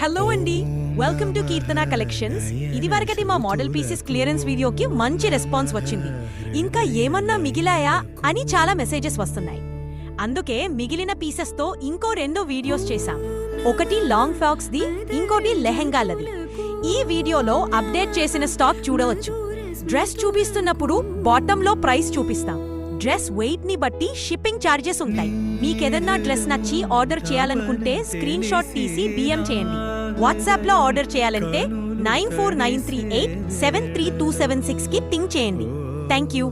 Hello అండి, welcome to Keerthana collections. ఇది వరకటి మా మోడల్ పీసెస్ క్లియరెన్స్ వీడియోకి మంచి రెస్పాన్స్ వచ్చింది. ఇంకా ఏమన్నా మిగిలాయా అని చాలా మెసేజెస్ వస్తున్నాయి. అందుకే మిగిలిన పీసెస్ తో ఇంకో 2 వీడియోస్ చేశాం. ఒకటి లాంగ్ ఫ్రాక్స్ ది, ఇంకోటి లెహెంగాలది. ఈ వీడియోలో అప్డేట్ చేసిన స్టాక్ చూడవచ్చు. డ్రెస్ చూపిస్తున్నప్పుడు బాటమ్ లో ప్రైస్ చూపిస్తాం. డ్రెస్ వెయిట్ ని బట్టి షిప్పింగ్ ఛార్జెస్ ఉంటాయి. మీకేదన్నా డ్రెస్ నచ్చి ఆర్డర్ చేయాలనుకుంటే స్క్రీన్ షాట్ తీసి DM చేయండి. వాట్సాప్ లో ఆర్డర్ చేయాలంటే 9493873276 కి పింగ్ చేయండి. Thank you.